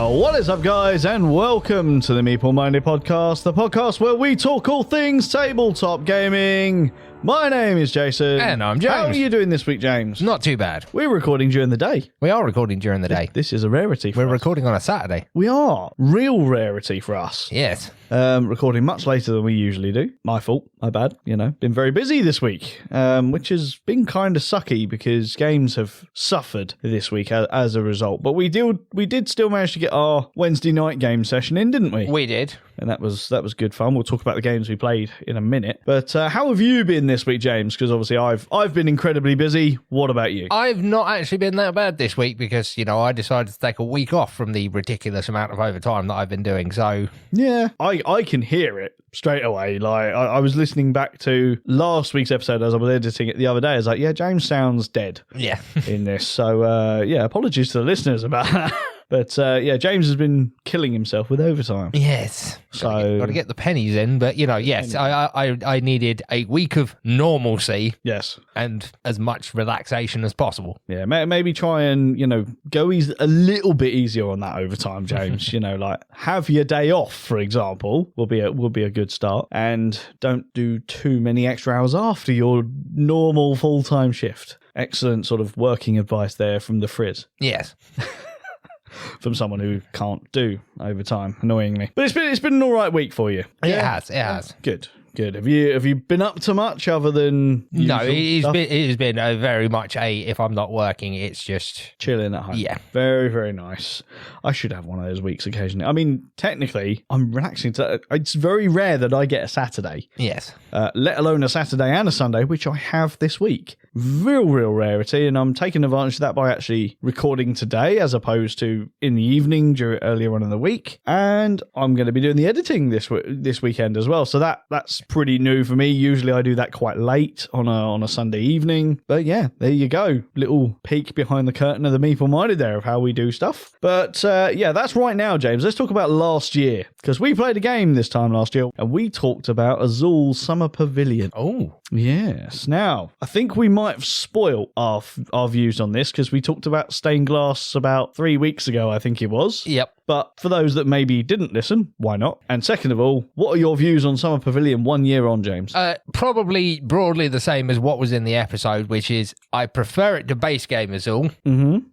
What is up, guys, and welcome to the Meeple Minded podcast, the podcast where we talk all things tabletop gaming. My name is Jason. And I'm James. How are you doing this week, James? Not too bad. We're recording during the day. We are recording during the day. This is a rarity for We're us. recording on a Saturday. We are. Real rarity for us. Yes. Recording much later than we usually do. My fault. My bad. Been very busy this week, which has been kind of sucky because games have suffered this week as a result. But we did still manage to get our Wednesday night game session in, didn't we? We did. And that was good fun. We'll talk about the games we played in a minute. But how have you been this week, James? Because obviously I've been incredibly busy. What about you? I've not actually been that bad this week because, I decided to take a week off from the ridiculous amount of overtime that I've been doing. So yeah, I can hear it straight away. Like I was listening back to last week's episode as I was editing it the other day. I was like, yeah, James sounds dead. Yeah. in this. So apologies to the listeners about that. But James has been killing himself with overtime. Yes. So got to get the pennies in, but yes, I needed a week of normalcy. Yes. And as much relaxation as possible. Yeah, maybe try and, go a little bit easier on that overtime, James. Like have your day off, for example, will be a good start. And don't do too many extra hours after your normal full-time shift. Excellent sort of working advice there from the Frizz. Yes. From someone who can't do overtime, annoyingly. But it's been an all right week for you. It has. Good. Have you been up to much other than no? It has been a very much if I'm not working, it's just chilling at home. Yeah, very very nice. I should have one of those weeks occasionally. I mean, technically, I'm relaxing. It's very rare that I get a Saturday. Yes. Let alone a Saturday and a Sunday, which I have this week. Real rarity, and I'm taking advantage of that by actually recording today as opposed to in the evening earlier on in the week. And I'm going to be doing the editing this weekend as well. So that's pretty new for me. Usually I do that quite late on a Sunday evening. But yeah, there you go. Little peek behind the curtain of the Meeple Minded there of how we do stuff. But that's right now, James. Let's talk about last year. Because we played a game this time last year and we talked about Azul's Summer Pavilion. Oh. Yes. Now, I think we might have spoiled our views on this because we talked about stained glass about 3 weeks ago, I think it was. Yep. But for those that maybe didn't listen, why not? And second of all, what are your views on Summer Pavilion 1 year on, James? Probably broadly the same as what was in the episode, which is I prefer it to base game Azul,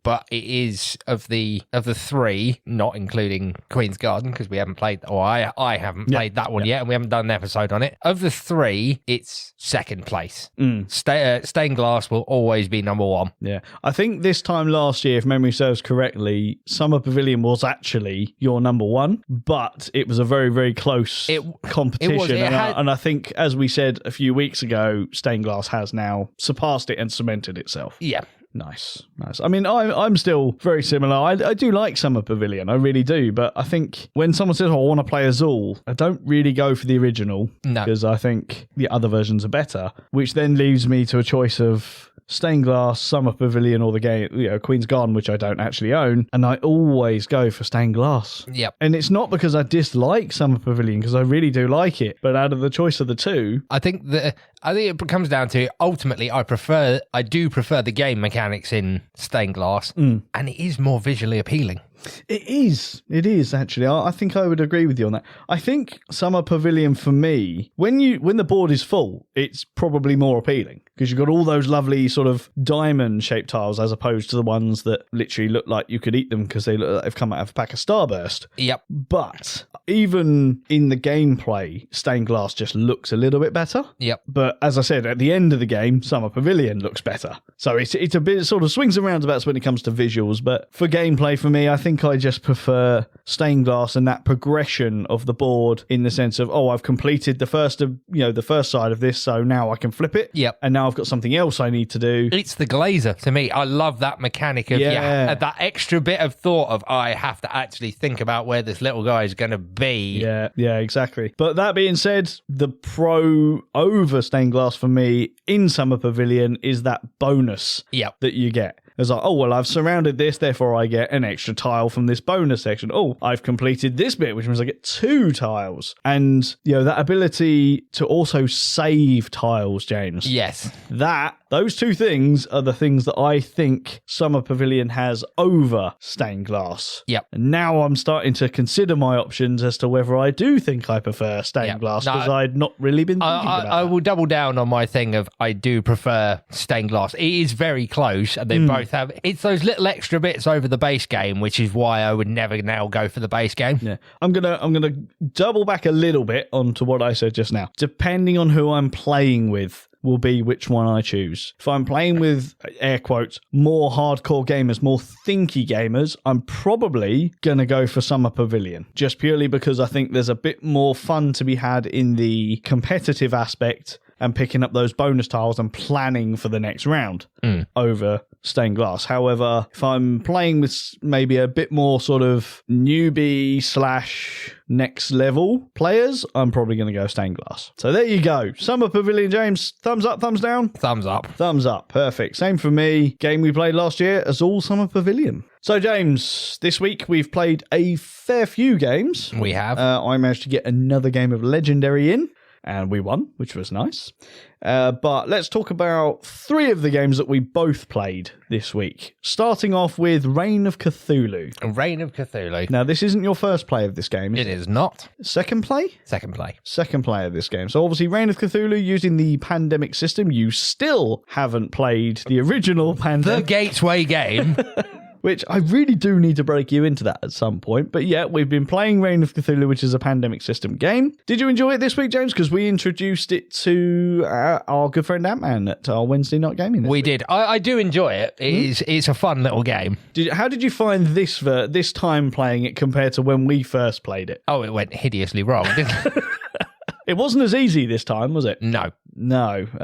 but it is of the three, not including Queen's Garden, because we haven't played, or I haven't played that one yet, and we haven't done an episode on it. Of the three, it's second place. Stained glass will always be number one. Yeah. I think this time last year, if memory serves correctly, Summer Pavilion was actually your number one, but it was a very, very close competition. And I think, as we said a few weeks ago, stained glass has now surpassed it and cemented itself. Yeah. Nice. I mean, I'm still very similar. I do like Summer Pavilion, I really do. But I think when someone says, I want to play Azul, I don't really go for the original. No. Because I think the other versions are better, which then leaves me to a choice of stained glass, Summer Pavilion, or the game, Queen's Garden, which I don't actually own, and I always go for stained glass. Yep. And it's not because I dislike Summer Pavilion, because I really do like it, but out of the choice of the two, I think it comes down to ultimately I do prefer the game mechanics in stained glass, and it is more visually appealing. It is actually. I think I would agree with you on that. I think Summer Pavilion for me, when the board is full, it's probably more appealing because you've got all those lovely sort of diamond shaped tiles as opposed to the ones that literally look like you could eat them because they look like they've come out of a pack of Starburst. Yep. But even in the gameplay, stained glass just looks a little bit better. Yep. But as I said, at the end of the game, Summer Pavilion looks better. So it's a bit sort of swings and roundabouts when it comes to visuals. But for gameplay, for me, I think I just prefer stained glass and that progression of the board in the sense of, I've completed the first side of this, so now I can flip it. Yep. And now I've got something else I need to do. It's the glazer to me. I love that mechanic of that extra bit of thought of I have to actually think about where this little guy is going to be. Yeah, exactly. But that being said, the pro over stained glass for me in Summer Pavilion is that bonus that you get. It's like, I've surrounded this, therefore I get an extra tile from this bonus section. I've completed this bit, which means I get 2 tiles. And, that ability to also save tiles, James. Yes. That Those two things are the things that I think Summer Pavilion has over stained glass. Yep. And now I'm starting to consider my options as to whether I do think I prefer stained glass, because I'd not really been thinking about I will double down on my thing of I do prefer stained glass. It is very close, and they both have... It's those little extra bits over the base game, which is why I would never now go for the base game. Yeah. I'm gonna double back a little bit onto what I said just now. Depending on who I'm playing with will be which one I choose. If I'm playing with, air quotes, more hardcore gamers, more thinky gamers, I'm probably going to go for Summer Pavilion, just purely because I think there's a bit more fun to be had in the competitive aspect and picking up those bonus tiles and planning for the next round over stained glass. However, if I'm playing with maybe a bit more sort of newbie / next level players, I'm probably going to go stained glass. So there you go. Summer Pavilion, James. Thumbs up, thumbs down? Thumbs up. Thumbs up. Perfect. Same for me. Game we played last year as all Summer Pavilion. So, James, this week we've played a fair few games. We have. I managed to get another game of Legendary in, and we won, which was nice. But let's talk about 3 of the games that we both played this week. Starting off with Reign of Cthulhu. Reign of Cthulhu. Now, this isn't your first play of this game, is It is not. Second play? Second play. Second play of this game. So obviously Reign of Cthulhu using the pandemic system. You still haven't played the original The pandemic. Gateway game. Which I really do need to break you into that at some point. But yeah, we've been playing Reign of Cthulhu, which is a pandemic system game. Did you enjoy it this week, James? Because we introduced it to our good friend Ant-Man at our Wednesday night gaming. We did. I do enjoy it. It's a fun little game. How did you find this time playing it compared to when we first played it? Oh, it went hideously wrong, didn't it? It wasn't as easy this time, was it? No.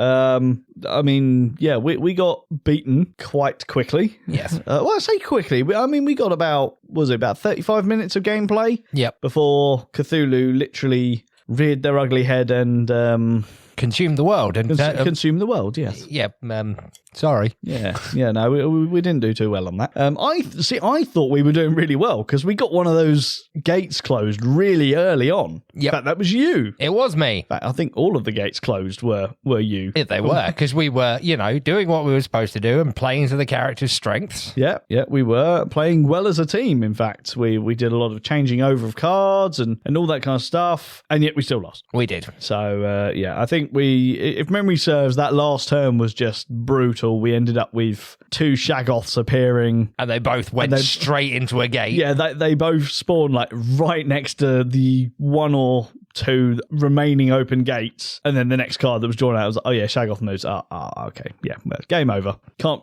I mean, yeah, we got beaten quite quickly. Yes. Well, I say quickly. We got about 35 minutes of gameplay? Yep. Before Cthulhu literally reared their ugly head and... Consume the world. And consume the world, yes. Yeah, sorry. Yeah, no, we didn't do too well on that. I thought we were doing really well because we got one of those gates closed really early on. Yep. In fact, that was you. It was me. In fact, I think all of the gates closed were you. Yeah, they were, because we were, doing what we were supposed to do and playing to the character's strengths. Yeah, we were playing well as a team, in fact. We did a lot of changing over of cards and all that kind of stuff, and yet we still lost. We did. So, I think if memory serves, that last turn was just brutal. We ended up with 2 Shaggoths appearing. And they both went straight into a gate. Yeah, they both spawned like right next to the 1 or 2 remaining open gates. And then the next card that was drawn out was like, oh yeah, Shaggoth moves. Okay. Yeah, game over. Can't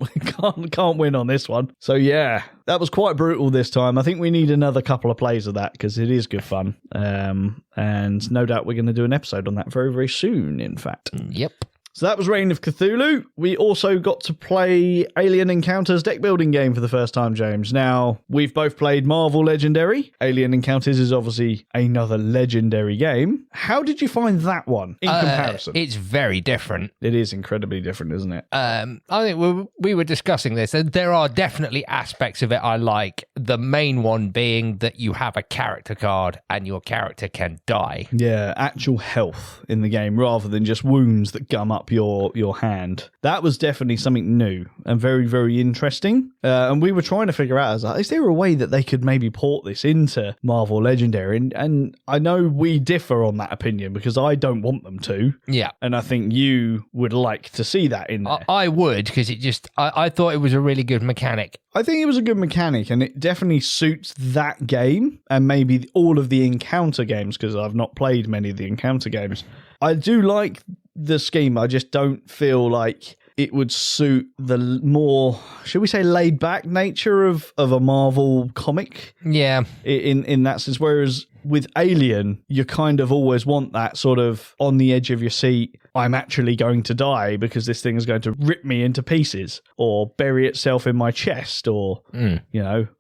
win on this one. So yeah, that was quite brutal this time. I think we need another couple of plays of that because it is good fun. And no doubt we're going to do an episode on that very, very soon, in fact. Yep. So that was Reign of Cthulhu. We also got to play Alien Encounters deck building game for the first time, James. Now, we've both played Marvel Legendary. Alien Encounters is obviously another legendary game. How did you find that one in comparison? It's very different. It is incredibly different, isn't it? I think we were discussing this, and there are definitely aspects of it I like. The main one being that you have a character card and your character can die. Yeah, actual health in the game rather than just wounds that gum up your hand. That was definitely something new and very, very interesting. And we were trying to figure out, is there a way that they could maybe port this into Marvel Legendary? And I know we differ on that opinion because I don't want them to. Yeah. And I think you would like to see that in there. I would, because I thought it was a really good mechanic. I think it was a good mechanic, and it definitely suits that game and maybe all of the encounter games, because I've not played many of the encounter games. I do like the scheme. I just don't feel like it would suit the more, should we say, laid back nature of a Marvel comic. Yeah. In that sense. Whereas with Alien, you kind of always want that sort of on the edge of your seat, I'm actually going to die because this thing is going to rip me into pieces or bury itself in my chest or,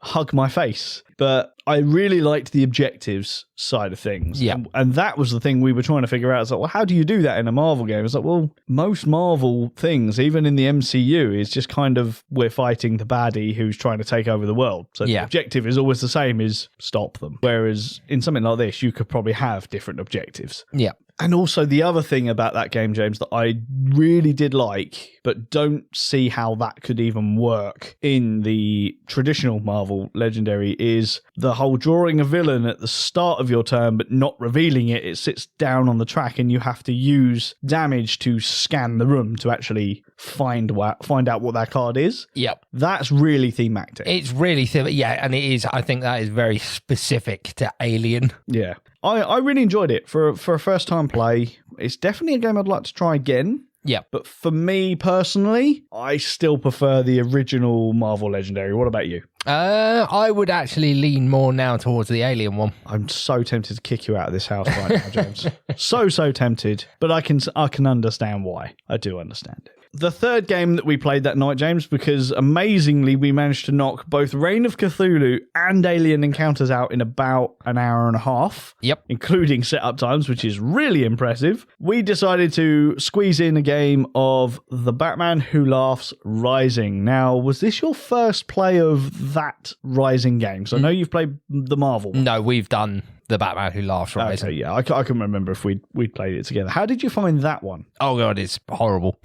hug my face. But I really liked the objectives side of things. Yeah. And that was the thing we were trying to figure out. It's like, well, how do you do that in a Marvel game? It's like, well, most Marvel things, even in the MCU, is just kind of we're fighting the baddie who's trying to take over the world. So the objective is always the same, is stop them. Whereas in something like this, you could probably have different objectives. Yeah. And also the other thing about that game, James, that I really did like, but don't see how that could even work in the traditional Marvel Legendary, is the whole drawing a villain at the start of your turn, but not revealing it. It sits down on the track and you have to use damage to scan the room to actually find out what that card is. Yep. That's really thematic. It's really and it is. I think that is very specific to Alien. Yeah. I really enjoyed it for a first time play. It's definitely a game I'd like to try again. Yeah. But for me personally, I still prefer the original Marvel Legendary. What about you? I would actually lean more now towards the Alien one. I'm so tempted to kick you out of this house right now, James. so tempted. But I can understand why. I do understand it. The third game that we played that night, James, because amazingly we managed to knock both Reign of Cthulhu and Alien Encounters out in about an hour and a half. Yep. Including setup times, which is really impressive. We decided to squeeze in a game of The Batman Who Laughs Rising. Now, was this your first play of that Rising game? So I know you've played the Marvel one. No, we've done The Batman Who Laughs Rising. Okay, yeah, I can remember if we'd played it together. How did you find that one? Oh god, it's horrible.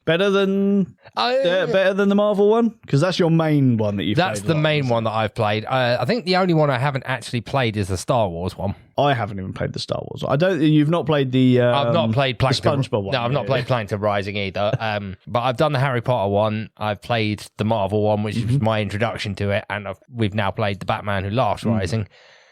Better than the Marvel one? Because that's your main one that you've played. That's the main one that I've played. I think the only one I haven't actually played is the Star Wars one. I haven't even played the Star Wars. You've not played the I've not played Plankton, the SpongeBob one. No, I've not played Plankton Rising either. But I've done the Harry Potter one. I've played the Marvel one, which was my introduction to it, and we've now played the Batman Who Laughs Rising.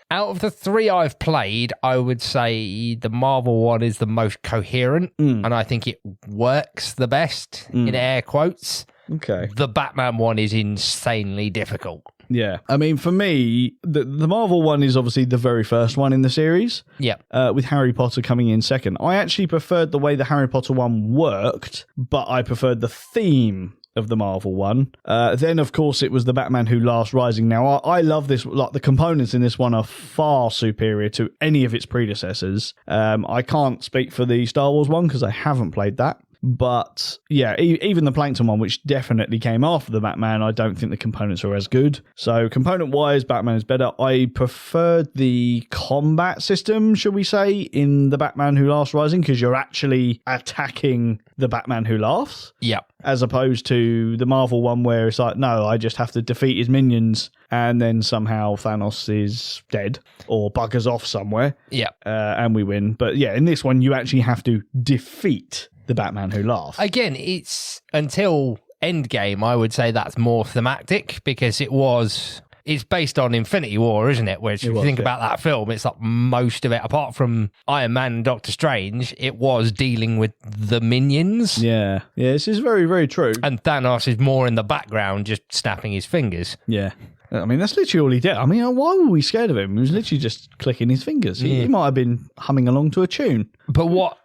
Out of the three I've played, I would say the Marvel one is the most coherent, and I think it works the best, in air quotes. Okay. The Batman one is insanely difficult. Yeah. I mean, for me, the Marvel one is obviously the very first one in the series. Yeah. With Harry Potter coming in second. I actually preferred the way the Harry Potter one worked, but I preferred the theme of the Marvel one. Then, of course, it was the Batman Who Laughs Rising. Now, I love this. Like, the components in this one are far superior to any of its predecessors. I can't speak for the Star Wars one because I haven't played that. But yeah, even the Plankton one, which definitely came after the Batman, I don't think the components are as good. So component-wise, Batman is better. I preferred the combat system, shall we say, in the Batman Who Laughs Rising, because you're actually attacking the Batman Who Laughs. Yeah. As opposed to the Marvel one where it's like, no, I just have to defeat his minions and then somehow Thanos is dead or buggers off somewhere. Yeah. And we win. But yeah, in this one, you actually have to defeat the Batman Who Laughs. Again, it's until Endgame, I would say that's more thematic because it's based on Infinity War, isn't it? Which, if you think about that film, it's like most of it, apart from Iron Man and Doctor Strange, it was dealing with the minions. Yeah. Yeah, this is very, very true. And Thanos is more in the background, just snapping his fingers. Yeah. I mean, that's literally all he did. I mean, why were we scared of him? He was literally just clicking his fingers. He might have been humming along to a tune. But what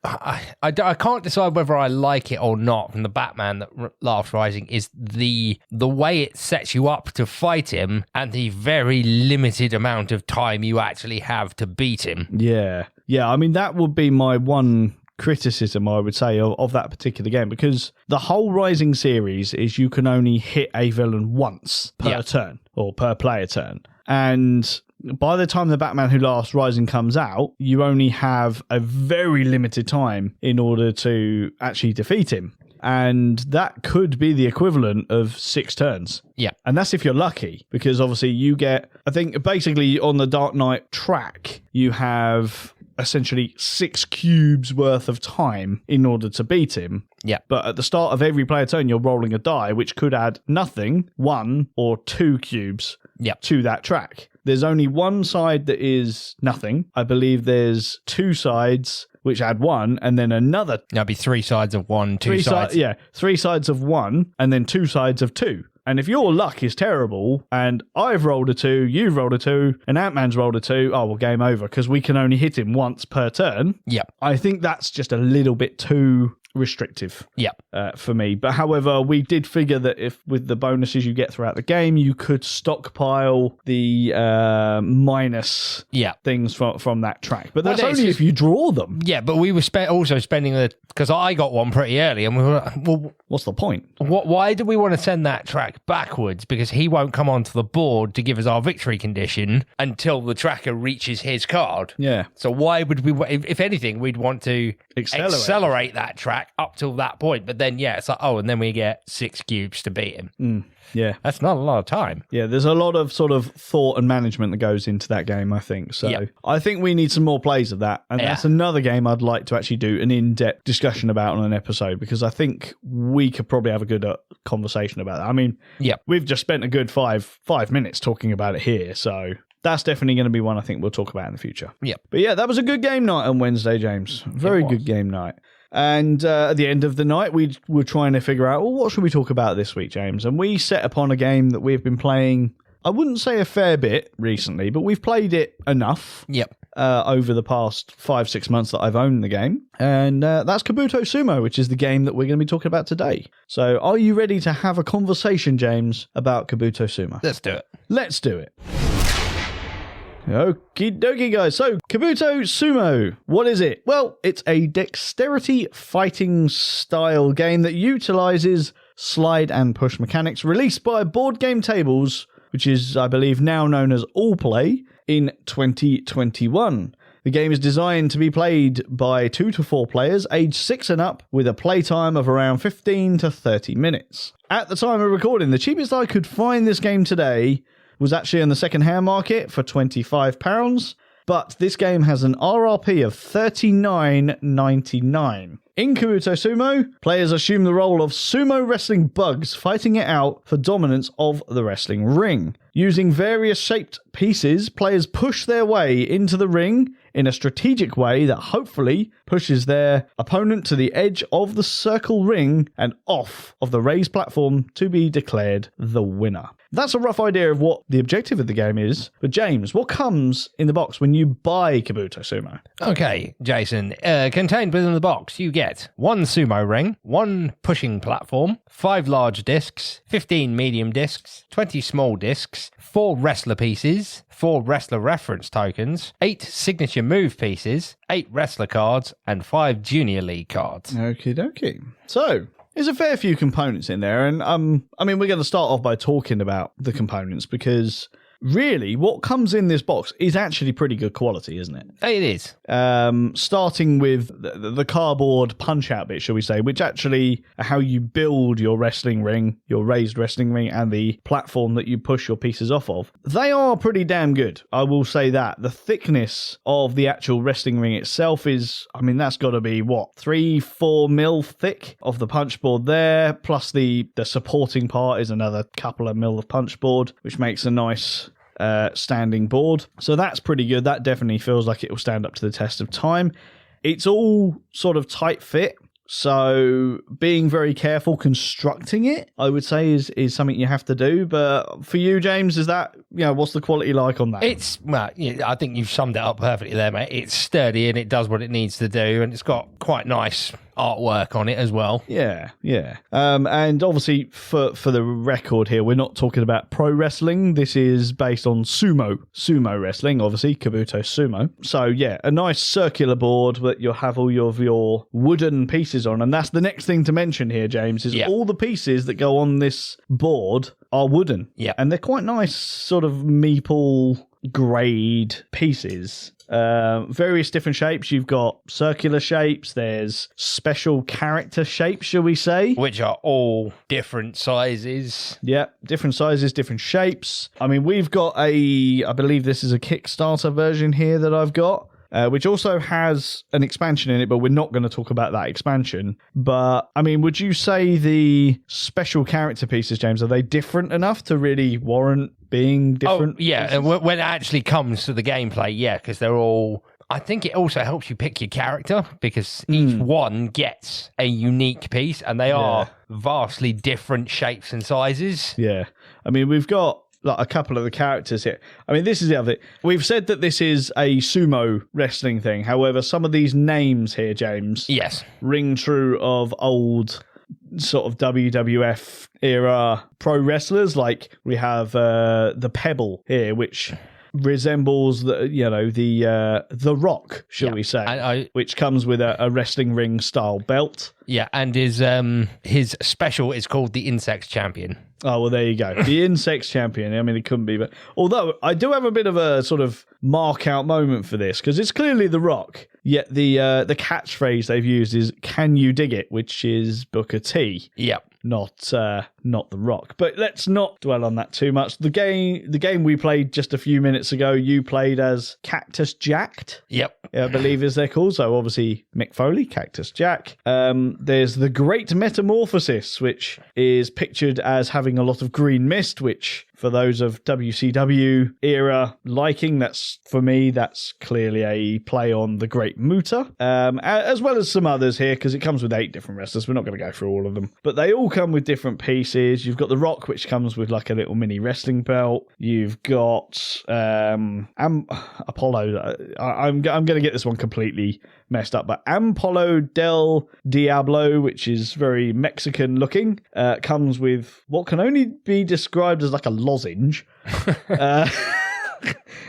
I can't decide whether I like it or not from the Batman that Laughs Rising is the way it sets you up to fight him and the very limited amount of time you actually have to beat him. Yeah. Yeah, I mean, that would be my one criticism, I would say, of that particular game, because the whole Rising series is you can only hit a villain once per turn or per player turn. And by the time the Batman Who Laughs Rising comes out, you only have a very limited time in order to actually defeat him. And that could be the equivalent of 6 turns. Yeah. And that's if you're lucky, because obviously you get, I think basically on the Dark Knight track, you have essentially 6 cubes worth of time in order to beat him. Yeah. But at the start of every player turn, you're rolling a die, which could add nothing, 1 or 2 cubes to that track. There's only one side that is nothing. I believe there's 2 sides which add 1, and then another. That'd be 3 sides of 1, 2 sides. 3 sides of 1, and then 2 sides of 2. And if your luck is terrible, and I've rolled a 2, you've rolled a 2, and Ant-Man's rolled a 2, oh, well, game over, because we can only hit him once per turn. Yeah. I think that's just a little bit too restrictive. Yeah. For me. But however, we did figure that if with the bonuses you get throughout the game, you could stockpile the minus things from that track. But that's only if you draw them. Yeah, but we were also spending because I got one pretty early, and we were like, well, what's the point? Why do we want to send that track backwards? Because he won't come onto the board to give us our victory condition until the tracker reaches his card. Yeah. So why would we, if anything, we'd want to accelerate that track up till that point. But then, it's like, and then we get 6 cubes to beat him. Yeah. That's not a lot of time. Yeah, there's a lot of sort of thought and management that goes into that game, I think. So I think we need some more plays of that. And that's another game I'd like to actually do an in-depth discussion about on an episode, because I think we could probably have a good conversation about that. I mean, we've just spent a good five minutes talking about it here, so that's definitely going to be one I think we'll talk about in the future. Yep. But yeah, that was a good game night on Wednesday, James. Very good game night. And at the end of the night, we were trying to figure out, what should we talk about this week, James? And we set upon a game that we've been playing, I wouldn't say a fair bit recently, but we've played it enough over the past 5-6 months that I've owned the game. And that's Kabuto Sumo, which is the game that we're going to be talking about today. So are you ready to have a conversation, James, about Kabuto Sumo? Let's do it. Let's do it. Okie dokie, guys. So, Kabuto Sumo, what is it? Well, it's a dexterity fighting style game that utilizes slide and push mechanics, released by Board Game Tables, which is, I believe, now known as Allplay, in 2021. The game is designed to be played by 2 to 4 players, aged 6 and up, with a playtime of around 15 to 30 minutes. At the time of recording, the cheapest I could find this game today was actually on the second-hand market for £25, but this game has an RRP of $39.99. In Kabuto Sumo, players assume the role of sumo wrestling bugs, fighting it out for dominance of the wrestling ring. Using various shaped pieces, players push their way into the ring in a strategic way that hopefully pushes their opponent to the edge of the circle ring and off of the raised platform to be declared the winner. That's a rough idea of what the objective of the game is. But James, what comes in the box when you buy Kabuto Sumo? Okay, Jason. Contained within the box, you get 1 sumo ring, 1 pushing platform, 5 large discs, 15 medium discs, 20 small discs, 4 wrestler pieces, 4 wrestler reference tokens, 8 signature move pieces, 8 wrestler cards, and 5 junior league cards. Okie dokie. So, there's a fair few components in there, and I mean, we're going to start off by talking about the components, because really, what comes in this box is actually pretty good quality, isn't it? It is. Starting with the cardboard punch-out bit, shall we say, which actually are how you build your wrestling ring, your raised wrestling ring, and the platform that you push your pieces off of. They are pretty damn good, I will say that. The thickness of the actual wrestling ring itself is, I mean, that's got to be, 3-4 mil thick of the punch board there, plus the supporting part is another couple of mil of punch board, which makes a nice standing board. So that's pretty good. That definitely feels like it will stand up to the test of time. It's all sort of tight fit, so being very careful constructing it, I would say, is something you have to do. But for you, James, is that, what's the quality like on that? It's, I think you've summed it up perfectly there, mate. It's sturdy and it does what it needs to do, and it's got quite nice artwork on it as well. Yeah. And obviously, for the record here, we're not talking about pro wrestling. This is based on sumo wrestling, obviously, Kabuto Sumo. So yeah, a nice circular board that you'll have all of your wooden pieces on. And that's the next thing to mention here, James, is all the pieces that go on this board are wooden. Yeah. And they're quite nice sort of Meeple grade pieces. Various different shapes. You've got circular shapes, there's special character shapes, shall we say, which are all different sizes. Yeah, different sizes, different shapes. I mean, we've got I believe this is a Kickstarter version here that I've got, which also has an expansion in it, but we're not going to talk about that expansion. But, I mean, would you say the special character pieces, James, are they different enough to really warrant being different? Oh, yeah, and when it actually comes to the gameplay, yeah, because they're all... I think it also helps you pick your character, because each one gets a unique piece, and they are vastly different shapes and sizes. Yeah. I mean, we've got like a couple of the characters here. I mean, this is the other thing. We've said that this is a sumo wrestling thing. However, some of these names here, James, Yes. ring true of old sort of WWF era pro wrestlers. Like we have the Pebble here, which resembles the Rock, shall we say, which comes with a wrestling ring style belt. Yeah, and his special is called the Insects Champion. Oh, well, there you go. The Insects Champion. I mean, it couldn't be, but although I do have a bit of a sort of mark out moment for this, because it's clearly The Rock, yet the catchphrase they've used is "Can you dig it?" which is Booker T. Yep. Not The Rock. But let's not dwell on that too much. The game we played just a few minutes ago, you played as Cactus Jack. Yep. I believe is they're called. So obviously Mick Foley, Cactus Jack. There's the Great Metamorphosis, which is pictured as having a lot of green mist, which for those of WCW era liking, that's clearly a play on the Great Muta, as well as some others here, because it comes with 8 different wrestlers. We're not going to go through all of them, but they all come with different pieces. You've got The Rock, which comes with like a little mini wrestling belt. You've got Apollo. I'm going to get this one completely messed up, but Ampolo del Diablo, which is very Mexican looking, comes with what can only be described as like a lozenge.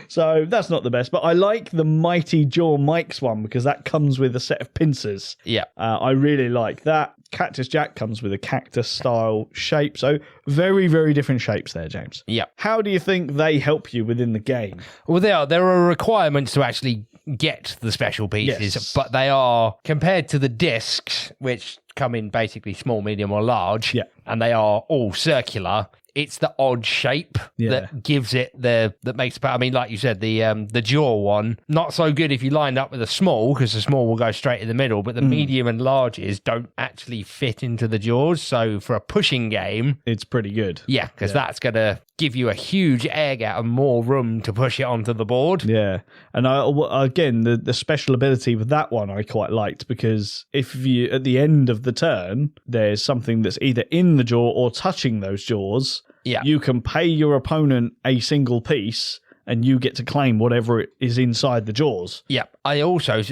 So that's not the best, but I like the Mighty Jaw Mike's one because that comes with a set of pincers. Yeah. I really like that. Cactus Jack comes with a cactus style shape. So very, very different shapes there, James. Yeah. How do you think they help you within the game? Well, there are requirements to actually get the special pieces, but they are, compared to the discs, which come in basically small, medium or large, and they are all circular, it's the odd shape that gives it that makes it. I mean, like you said, the jaw one, not so good if you lined up with a small, because the small will go straight in the middle, but the medium and larges don't actually fit into the jaws. So for a pushing game, it's pretty good. Yeah, because that's going to give you a huge air gap and more room to push it onto the board. Yeah. And again, the special ability with that one I quite liked, because if you, at the end of the turn, there's something that's either in the jaw or touching those jaws, you can pay your opponent a single piece and you get to claim whatever it is inside the jaws. Yeah. I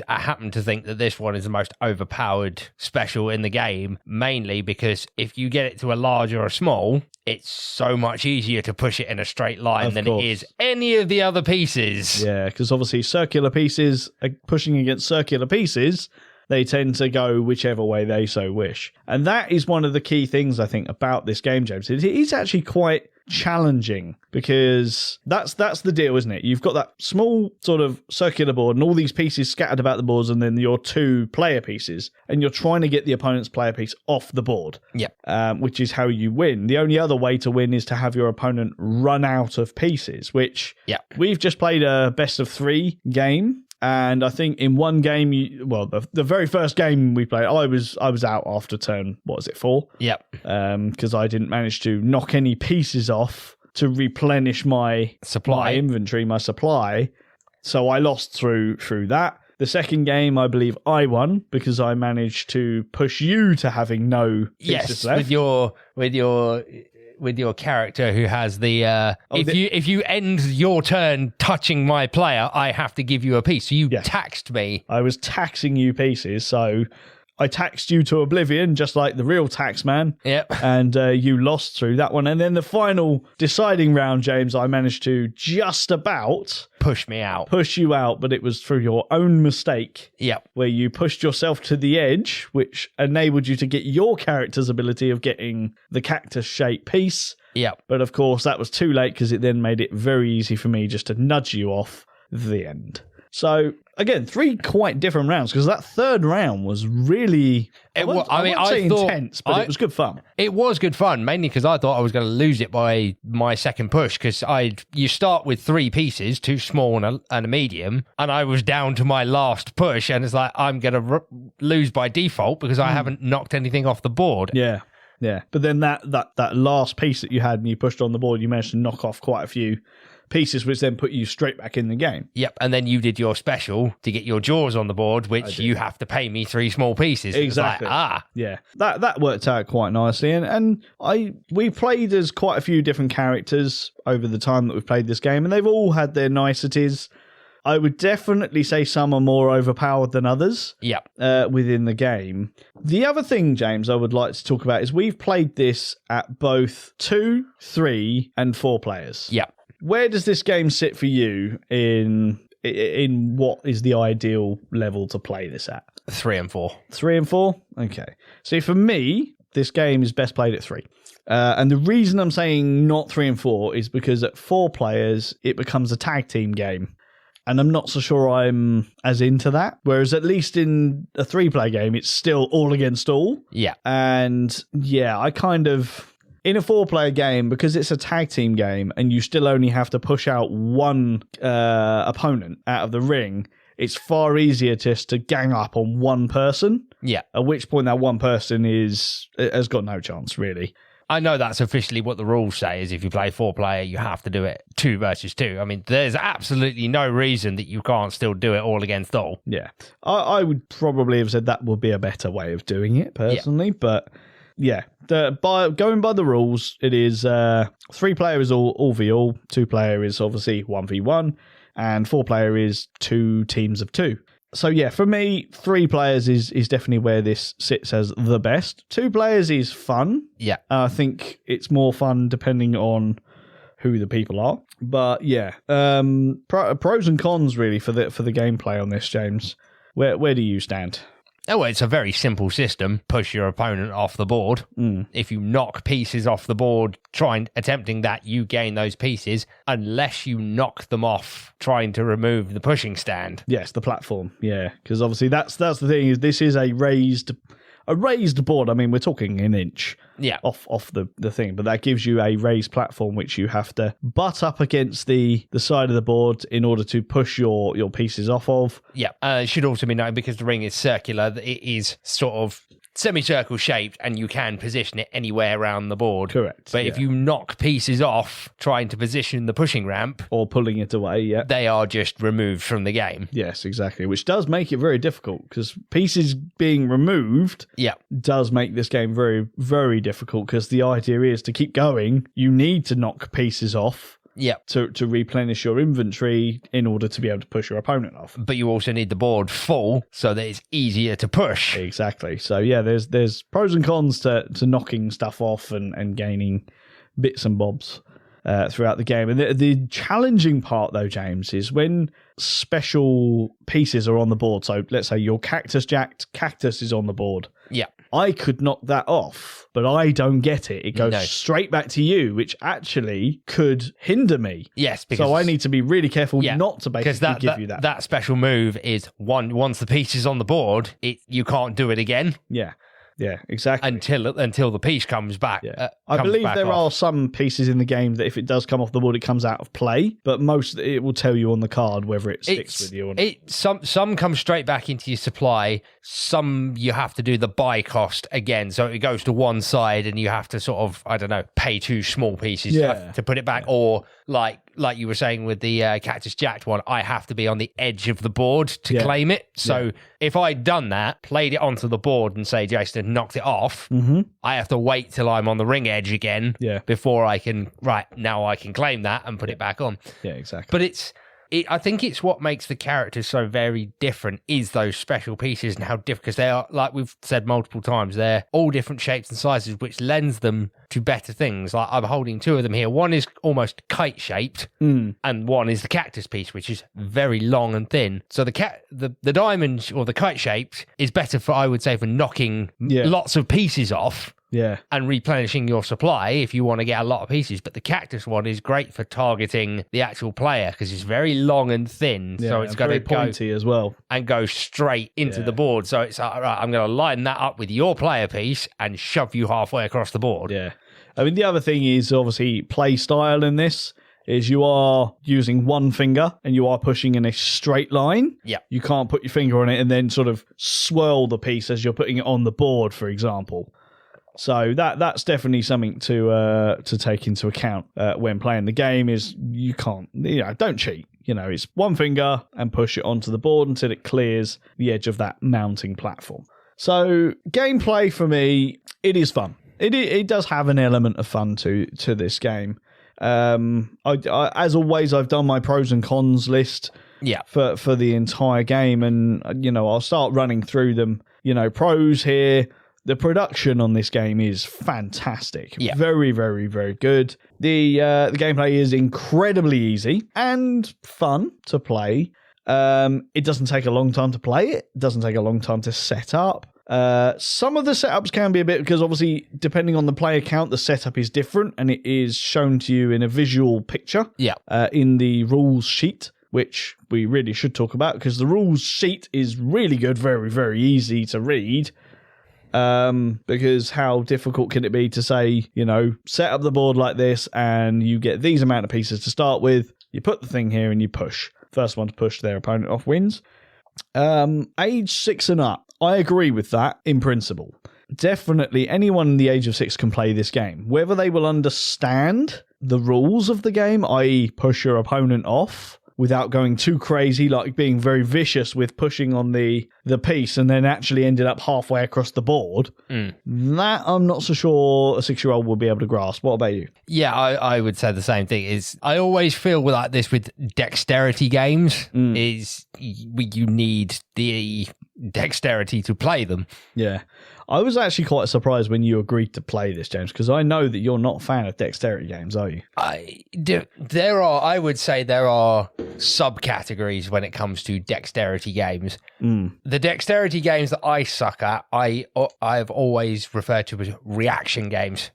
happen to think that this one is the most overpowered special in the game, mainly because if you get it to a large or a small, it's so much easier to push it in a straight line than it is any of the other pieces. Yeah, because obviously circular pieces are pushing against circular pieces. They tend to go whichever way they so wish. And that is one of the key things, I think, about this game, James. It is actually quite challenging, because that's the deal, isn't it? You've got that small sort of circular board and all these pieces scattered about the boards, and then your 2 player pieces, and you're trying to get the opponent's player piece off the board, which is how you win. The only other way to win is to have your opponent run out of pieces, which we've just played a best of 3 game. And I think in one game, the very first game we played, I was out after turn, 4? Yep. Because I didn't manage to knock any pieces off to replenish my inventory, my supply. So I lost through that. The second game, I believe I won because I managed to push you to having no pieces left. with your character who has the if you end your turn touching my player, I have to give you a piece. So you taxed me. I was taxing you pieces, so I taxed you to oblivion, just like the real tax man. Yep. And you lost through that one. And then the final deciding round, James, I managed to just about push you out, but it was through your own mistake. Yep. Where you pushed yourself to the edge, which enabled you to get your character's ability of getting the cactus-shaped piece. Yep. But of course, that was too late, because it then made it very easy for me just to nudge you off the end. So, again, 3 quite different rounds, because that third round was really, I wouldn't say intense, but it was good fun. It was good fun, mainly because I thought I was going to lose it by my second push, because you start with 3 pieces, 2 small and a medium, and I was down to my last push, and it's like, I'm going to lose by default because I haven't knocked anything off the board. Yeah. Yeah, but then that last piece that you had and you pushed on the board, you managed to knock off quite a few pieces, which then put you straight back in the game. Yep, and then you did your special to get your jaws on the board, which you have to pay me 3 small pieces. Exactly. Yeah, that worked out quite nicely, and we played as quite a few different characters over the time that we've played this game, and they've all had their niceties. I would definitely say some are more overpowered than others. Yep. Within the game. The other thing, James, I would like to talk about is we've played this at both 2, 3, and 4 players. Yep. Where does this game sit for you in what is the ideal level to play this at? 3 and 4. 3 and 4? Okay. See, for me, this game is best played at 3. And the reason I'm saying not 3 and 4 is because at 4 players, it becomes a tag team game. And I'm not so sure I'm as into that. Whereas at least in a 3-player game, it's still all against all. Yeah. And yeah, I kind of... In a 4-player game, because it's a tag team game and you still only have to push out one opponent out of the ring, it's far easier just to gang up on one person. Yeah. At which point that one person has got no chance, really. I know that's officially what the rules say, is if you play 4-player, you have to do it 2 versus 2. I mean, there's absolutely no reason that you can't still do it all against all. Yeah. I would probably have said that would be a better way of doing it, personally. Yeah. But, yeah, going by the rules, it is 3-player is all v all, 2-player is obviously 1v1, and 4-player is 2 teams of 2. So yeah, for me, 3 players is definitely where this sits as the best. 2 players is fun. Yeah. I think it's more fun depending on who the people are. But yeah, pros and cons really for the gameplay on this, James. Where do you stand? Oh, well, it's a very simple system. Push your opponent off the board. If you knock pieces off the board, attempting that, you gain those pieces, unless you knock them off trying to remove the pushing stand. Yes, the platform. Yeah, because obviously that's the thing, is this is a raised board. I mean, we're talking an inch off the thing, but that gives you a raised platform which you have to butt up against the side of the board in order to push your pieces off of. Yeah, it should also be noted, because the ring is circular, that it is sort of semicircle shaped and you can position it anywhere around the board. Correct. But if you knock pieces off trying to position the pushing ramp or pulling it away, they are just removed from the game. Yes, exactly, which does make it very difficult, because pieces being removed does make this game very, very difficult, because the idea is to keep going, you need to knock pieces off. Yeah. To replenish your inventory in order to be able to push your opponent off. But you also need the board full so that it's easier to push. Exactly. So yeah, there's pros and cons to knocking stuff off and gaining bits and bobs throughout the game. And the challenging part though, James, is when special pieces are on the board. So let's say your cactus is on the board. Yeah. I could knock that off, but I don't get it. It goes straight back to you, which actually could hinder me. Yes, because so I need to be really careful not to basically give you that. That special move is once the piece is on the board, you can't do it again. Yeah. Yeah, exactly. Until the piece comes back. Yeah. I believe there are some pieces in the game that if it does come off the board, it comes out of play. But most it will tell you on the card whether it sticks with you or not. Some come straight back into your supply. Some you have to do the buy cost again. So it goes to one side and you have to sort of, I don't know, pay 2 small pieces to put it back. Yeah. Or like you were saying with the Cactus Jacked one, I have to be on the edge of the board to claim it. So if I'd done that, played it onto the board and say Jason knocked it off, I have to wait till I'm on the ring edge again before I can, now I can claim that and put it back on. Yeah, exactly. But I think it's what makes the characters so very different is those special pieces and how different, because they are, like we've said multiple times, they're all different shapes and sizes, which lends them to better things. Like I'm holding 2 of them here. One is almost kite shaped and one is the cactus piece, which is very long and thin. So the diamond or the kite shaped is better for, I would say, for knocking lots of pieces off. Yeah. And replenishing your supply if you want to get a lot of pieces. But the cactus one is great for targeting the actual player because it's very long and thin. Yeah, so it's got to go pointy as well. And go straight into the board. So it's right, I'm going to line that up with your player piece and shove you halfway across the board. Yeah. I mean, the other thing is obviously play style in this is you are using one finger and you are pushing in a straight line. Yeah. You can't put your finger on it and then sort of swirl the piece as you're putting it on the board, for example. So that's definitely something to take into account when playing the game. Is you can't, don't cheat. It's one finger and push it onto the board until it clears the edge of that mounting platform. So gameplay for me, it is fun. It does have an element of fun to this game. I as always, I've done my pros and cons list for the entire game, and I'll start running through them. Pros here. The production on this game is fantastic. Yeah. Very, very, very good. The gameplay is incredibly easy and fun to play. It doesn't take a long time to play it. It doesn't take a long time to set up. Some of the setups can be a bit, because obviously depending on the player count, the setup is different, and it is shown to you in a visual picture in the rules sheet, which we really should talk about, because the rules sheet is really good, very, very easy to read. Because how difficult can it be to say, set up the board like this and you get these amount of pieces to start with, you put the thing here and you push. First one to push their opponent off wins. Age 6 and up. I agree with that in principle. Definitely anyone in the age of 6 can play this game. Whether they will understand the rules of the game, i.e. push your opponent off, without going too crazy, like being very vicious with pushing on the piece and then actually ended up halfway across the board. That I'm not so sure a 6-year-old will be able to grasp. What about you? Yeah, I would say the same thing. Is I always feel like this with dexterity games is you need the dexterity to play them. Yeah. I was actually quite surprised when you agreed to play this, James, because I know that you're not a fan of dexterity games, are you? I would say there are subcategories when it comes to dexterity games. The dexterity games that I suck at, I've always referred to as reaction games.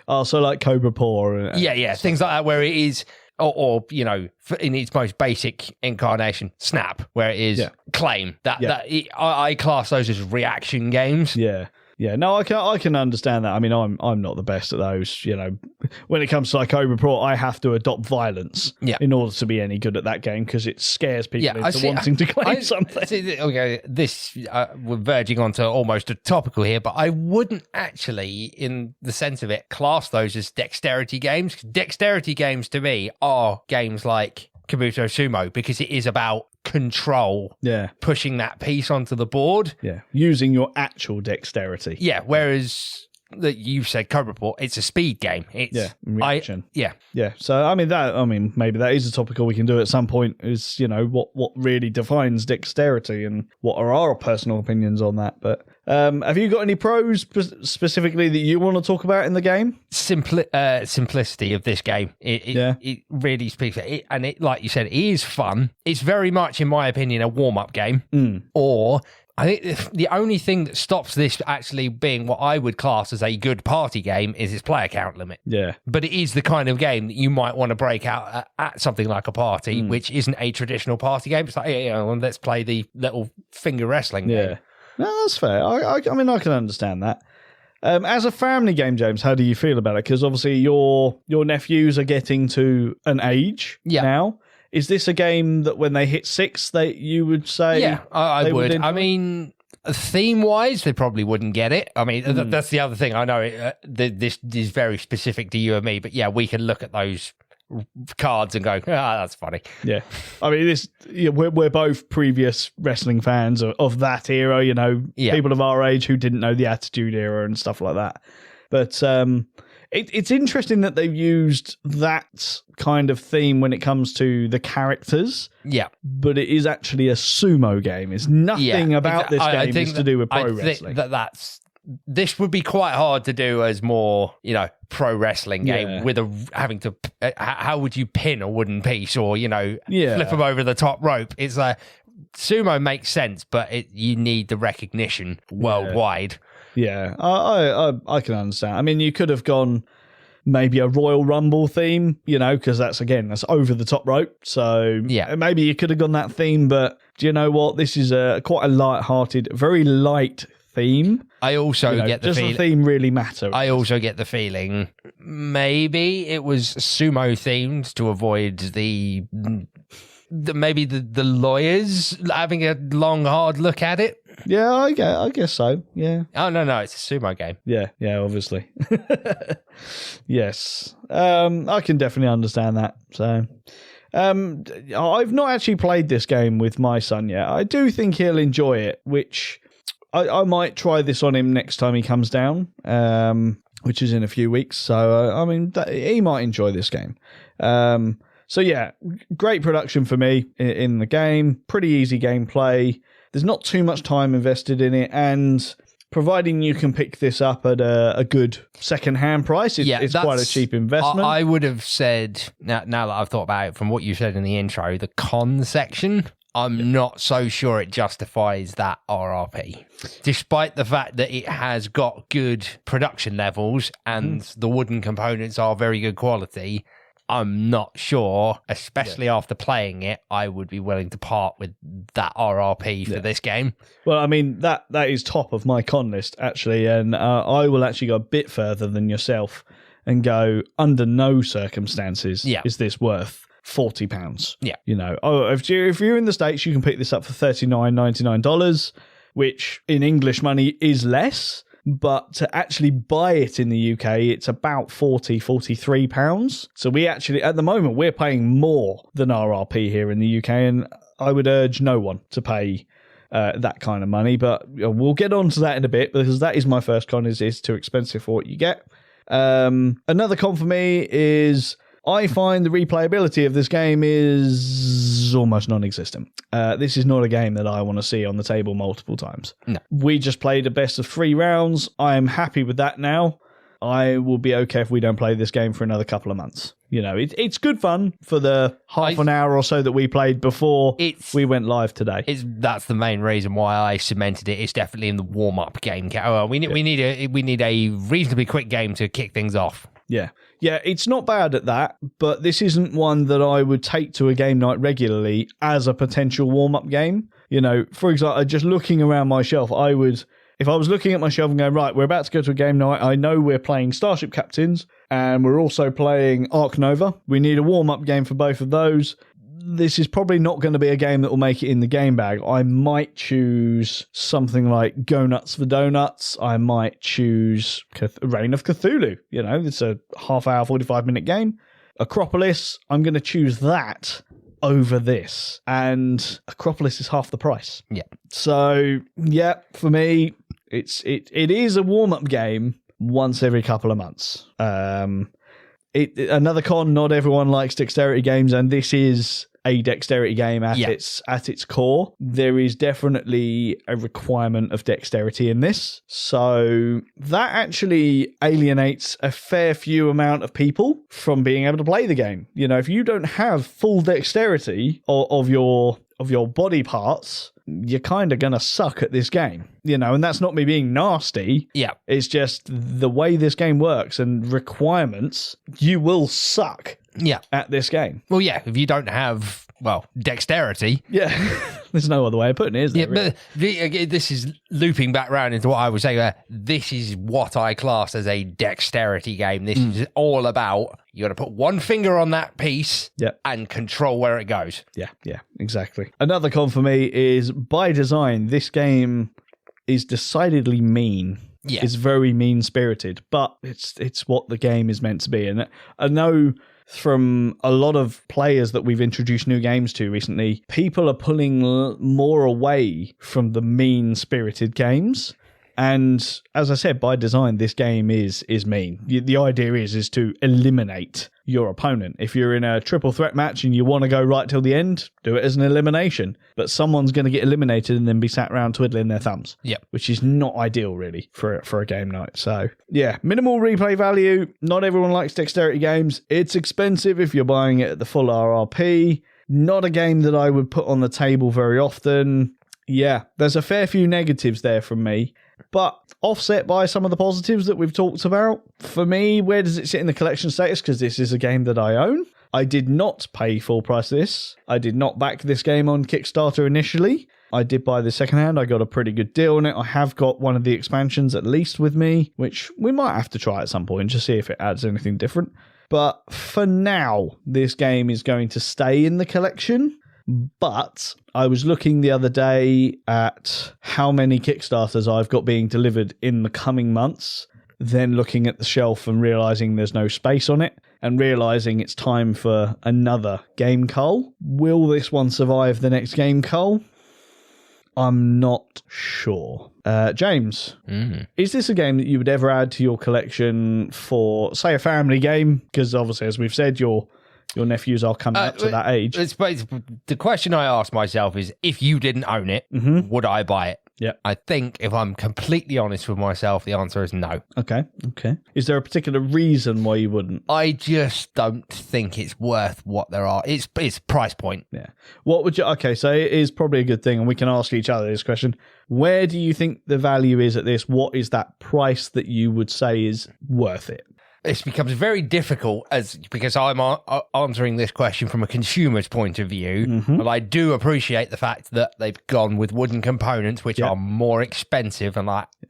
Oh, so like Cobra Paw. Yeah, things like that, where it is... Or in its most basic incarnation, Snap, where it is claim. I class those as reaction games. Yeah. No, I can understand that. I mean, I'm not the best at those. When it comes to like Cobra Pro, I have to adopt violence in order to be any good at that game, because it scares people into wanting to claim something. Okay, this we're verging onto almost a topical here, but I wouldn't actually, in the sense of it, class those as dexterity games. Dexterity games to me are games like Kabuto Sumo, because it is about control, pushing that piece onto the board, using your actual dexterity. Whereas that you've said Cobra Paw, it's a speed game. It's reaction. So maybe that is a topical we can do at some point, is what really defines dexterity and what are our personal opinions on that. But have you got any pros specifically that you want to talk about in the game? Simplicity of this game. It really speaks. And like you said, it is fun. It's very much, in my opinion, a warm-up game. Or I think the only thing that stops this actually being what I would class as a good party game is its player count limit. Yeah. But it is the kind of game that you might want to break out at something like a party, which isn't a traditional party game. It's like, let's play the little finger wrestling game. No, that's fair. I mean, I can understand that. As a family game, James, how do you feel about it? Because obviously your nephews are getting to an age now. Is this a game that when they hit 6, you would say? Yeah, I would. I mean, theme-wise, they probably wouldn't get it. I mean, that's the other thing. I know this is very specific to you and me, but we can look at those cards and go, that's funny. Yeah. I mean, we're both previous wrestling fans of that era, people of our age who didn't know the Attitude Era and stuff like that. But it's interesting that they've used that kind of theme when it comes to the characters. Yeah. But it is actually a sumo game. It's nothing about this game is to do with pro wrestling. This would be quite hard to do as more, pro wrestling game with having to, how would you pin a wooden piece or, flip them over the top rope? It's like, sumo makes sense, but you need the recognition worldwide. Yeah, I can understand. I mean, you could have gone maybe a Royal Rumble theme, because that's over the top rope. So maybe you could have gone that theme, but do you know what? This is quite a light-hearted, very light theme. I also get the feeling... Does the theme really matter? I also get the feeling maybe it was sumo themed to avoid maybe the lawyers having a long, hard look at it. Yeah, I guess so. Yeah. Oh, no, it's a sumo game. Yeah, obviously. Yes. I can definitely understand that. So, I've not actually played this game with my son yet. I do think he'll enjoy it, which I might try this on him next time he comes down, which is in a few weeks. So, I mean, he might enjoy this game. So, yeah, great production for me in the game. Pretty easy gameplay. There's not too much time invested in it, and providing you can pick this up at a good second-hand price, it's quite a cheap investment. I would have said, now that I've thought about it, from what you said in the intro, the con section, I'm not so sure it justifies that RRP. Despite the fact that it has got good production levels and the wooden components are very good quality, I'm not sure, especially after playing it, I would be willing to part with that RRP for this game. Well, I mean, that is top of my con list, actually, and I will actually go a bit further than yourself and go, under no circumstances is this worth £40. Yeah. You know, if you're in the States, you can pick this up for $39.99, which in English money is less. But to actually buy it in the UK, it's about £43. So we actually, at the moment, we're paying more than RRP here in the UK, and I would urge no one to pay that kind of money. But we'll get on to that in a bit, because that is my first con, is too expensive for what you get. Another con for me is I find the replayability of this game is almost non-existent. This is not a game that I want to see on the table multiple times. No. We just played a best of 3 rounds. I am happy with that now. I will be okay if we don't play this game for another couple of months. You know, it's good fun for the half an hour or so that we played before we went live today. That's the main reason why I cemented it. It's definitely in the warm-up game. We need a reasonably quick game to kick things off. Yeah, it's not bad at that, but this isn't one that I would take to a game night regularly as a potential warm-up game. You know, for example, just looking around my shelf, if I was looking at my shelf and going, right, we're about to go to a game night, I know we're playing Starship Captains, and we're also playing Ark Nova. We need a warm-up game for both of those. This is probably not going to be a game that will make it in the game bag. I might choose something like Go Nuts for Donuts. I might choose Reign of Cthulhu. You know, it's a half-hour, 45-minute game. Acropolis, I'm going to choose that over this. And Acropolis is half the price. Yeah. So, yeah, for me, it is a warm-up game once every couple of months. Another con, not everyone likes dexterity games, and this is a dexterity game at its core. There is definitely a requirement of dexterity in this. So that actually alienates a fair few amount of people from being able to play the game. You know, if you don't have full dexterity of your body parts, you're kind of going to suck at this game, you know, and that's not me being nasty. Yeah. It's just the way this game works and requirements, you will suck at this game. Well, yeah, if you don't have, dexterity. Yeah, there's no other way of putting it, is there? Yeah, really? But this is looping back around into what I was saying. This is what I class as a dexterity game. This is all about, you got to put one finger on that piece and control where it goes. Yeah, exactly. Another con for me is, by design, this game is decidedly mean. Yeah. It's very mean-spirited, but it's what the game is meant to be. And I know from a lot of players that we've introduced new games to recently, people are pulling more away from the mean-spirited games. And as I said, by design, this game is mean. The idea is to eliminate your opponent. If you're in a triple threat match and you want to go right till the end, do it as an elimination. But someone's going to get eliminated and then be sat around twiddling their thumbs. Yep. Which is not ideal, really, for a game night. So, yeah, minimal replay value. Not everyone likes dexterity games. It's expensive if you're buying it at the full RRP. Not a game that I would put on the table very often. Yeah, there's a fair few negatives there from me, but offset by some of the positives that we've talked about. For me, where does it sit in the collection status? Because this is a game that I own. I did not pay full price for this. I did not back this game on Kickstarter initially. I did buy the secondhand. I got a pretty good deal on it. I have got one of the expansions at least with me, which we might have to try at some point to see if it adds anything different. But for now, this game is going to stay in the collection. But I was looking the other day at how many Kickstarters I've got being delivered in the coming months, then looking at the shelf and realising there's no space on it, and realising it's time for another Game Cull. Will this one survive the next Game Cull? I'm not sure. James, is this a game that you would ever add to your collection for, say, a family game? Because obviously, as we've said, your nephews are coming up to that age. The question I ask myself is, if you didn't own it, would I buy it? Yeah. I think if I'm completely honest with myself, the answer is no. Okay. Is there a particular reason why you wouldn't? I just don't think it's worth what there are. It's price point. Yeah. What would you... Okay, so it is probably a good thing, and we can ask each other this question. Where do you think the value is at this? What is that price that you would say is worth it? This becomes very difficult because I'm answering this question from a consumer's point of view, but I do appreciate the fact that they've gone with wooden components, which are more expensive and like the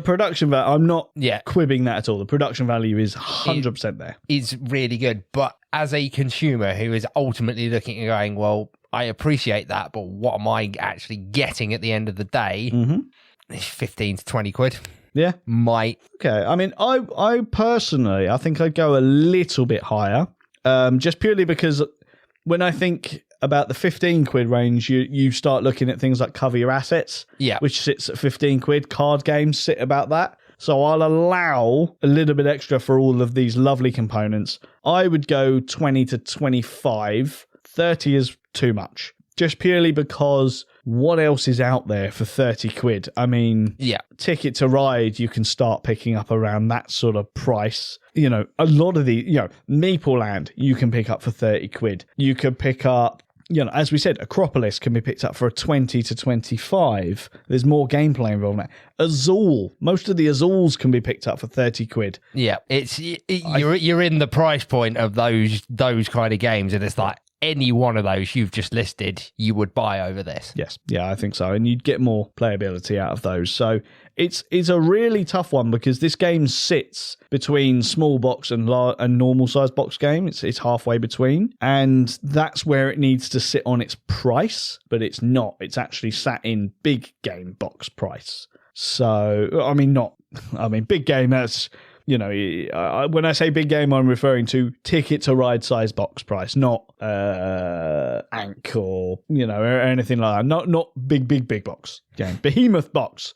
production value. I'm not quibbing that at all. The production value is 100% there. Is really good, but as a consumer who is ultimately looking and going, well, I appreciate that, but what am I actually getting at the end of the day? It's 15 to 20 quid. Yeah. Okay. I mean, I personally, I think I'd go a little bit higher, just purely because when I think about the 15 quid range, you start looking at things like Cover Your Assets, which sits at 15 quid. Card games sit about that. So I'll allow a little bit extra for all of these lovely components. I would go 20 to 25. 30 is too much. Just purely because what else is out there for 30 quid? I mean, Ticket to Ride, you can start picking up around that sort of price. You know, a lot of the, Meeple Land, you can pick up for 30 quid. You could pick up, as we said, Acropolis can be picked up for a 20 to 25. There's more gameplay involved in that. Azul, most of the Azuls can be picked up for 30 quid. Yeah, you're in the price point of those kind of games, and it's like, any one of those you've just listed, you would buy over this. Yes. Yeah, I think so. And you'd get more playability out of those. So it's a really tough one because this game sits between small box and normal size box game. It's halfway between. And that's where it needs to sit on its price, but it's not. It's actually sat in big game box price. So, big game, that's... when I say big game, I'm referring to Ticket to Ride size box price, not Ank or anything like that. Not big box game, behemoth box.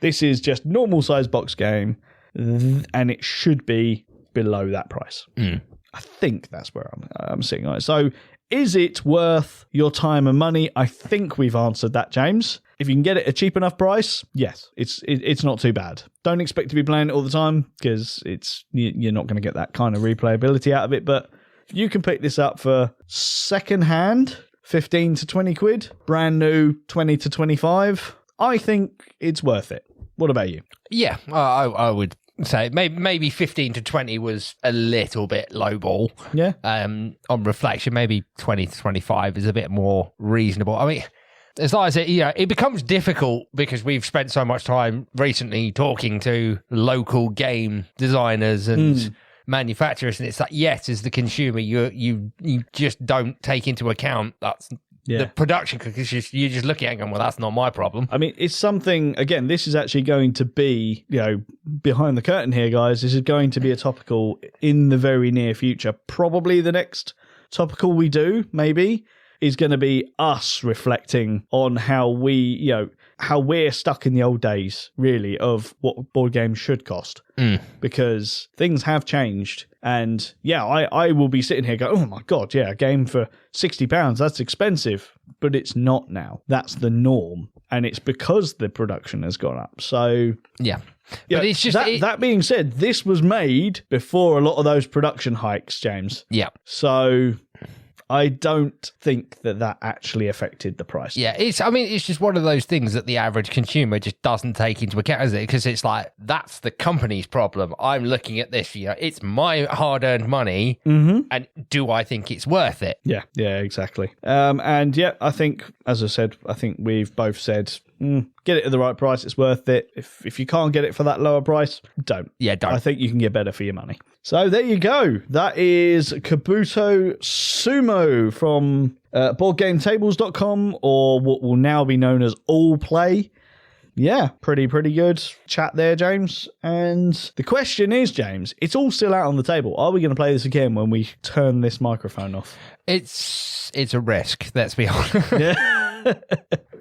This is just normal size box game, and it should be below that price. I think that's where I'm sitting on it. So, is it worth your time and money? I think we've answered that, James. If you can get it at a cheap enough price, yes, it's not too bad. Don't expect to be playing it all the time because you're not going to get that kind of replayability out of it. But if you can pick this up for second hand, 15 to 20 quid, brand new 20 to 25, I think it's worth it. What about you? Yeah, I would say maybe 15 to 20 was a little bit lowball. Yeah. On reflection, maybe 20 to 25 is a bit more reasonable. I mean, as I said, it becomes difficult because we've spent so much time recently talking to local game designers and manufacturers, and it's like, yes, as the consumer, you just don't take into account the production, because you're just looking at it and going, well, that's not my problem. I mean, it's something, again, this is actually going to be, behind the curtain here, guys, this is going to be a topical in the very near future. Probably the next topical we do, maybe, is going to be us reflecting on how we're stuck in the old days, really, of what board games should cost. Because things have changed. And I will be sitting here going, oh my God, a game for £60, that's expensive. But it's not now. That's the norm. And it's because the production has gone up. So, yeah. But it's just... That being said, this was made before a lot of those production hikes, James. Yeah. So... I don't think that actually affected the price. Yeah, it's just one of those things that the average consumer just doesn't take into account, is it? Because it's like, that's the company's problem. I'm looking at this, it's my hard-earned money, and do I think it's worth it? Yeah, exactly. I think, as I said, we've both said get it at the right price. It's worth it. If you can't get it for that lower price, don't. Yeah, don't. I think you can get better for your money. So there you go. That is Kabuto Sumo from BoardGameTables.com, or what will now be known as Allplay. Yeah, pretty good chat there, James. And the question is, James, it's all still out on the table. Are we going to play this again when we turn this microphone off? It's a risk, let's be honest. Yeah.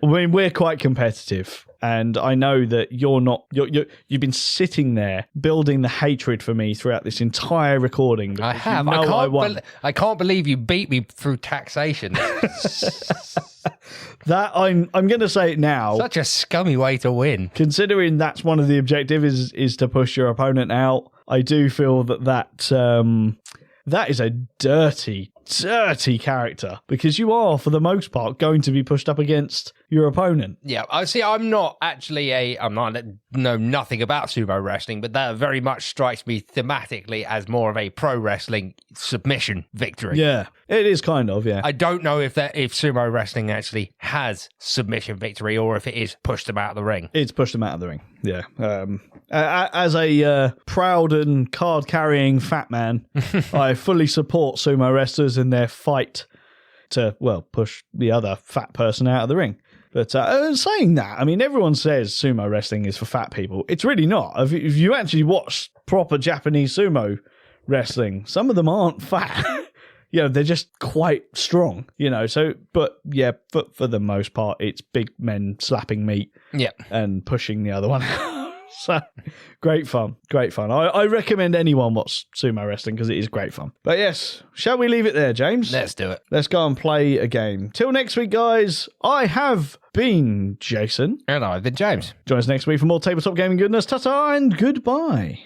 I mean, we're quite competitive, and I know that you're not. You've been sitting there building the hatred for me throughout this entire recording. I have. You know I can't believe you beat me through taxation. That I'm going to say it now. Such a scummy way to win. Considering that's one of the objectives is to push your opponent out. I do feel that is a dirty character, because you are, for the most part, going to be pushed up against your opponent. Yeah, I see. I'm not know nothing about sumo wrestling, but that very much strikes me thematically as more of a pro wrestling submission victory. Yeah, it is kind of. Yeah, I don't know if sumo wrestling actually has submission victory, or if it is push them out of the ring. It's pushed them out of the ring. Yeah. As a proud and card-carrying fat man, I fully support sumo wrestlers in their fight to, push the other fat person out of the ring. But saying that, I mean, everyone says sumo wrestling is for fat people. It's really not. If you actually watch proper Japanese sumo wrestling, some of them aren't fat. They're just quite strong, So, but yeah, for the most part, it's big men slapping meat and pushing the other one out. So, great fun. I recommend anyone watch sumo wrestling because it is great fun. But yes, shall we leave it there, James? Let's do it. Let's go and play a game. Till next week, guys, I have been Jason. And I've been James. Join us next week for more tabletop gaming goodness. Ta-ta and goodbye.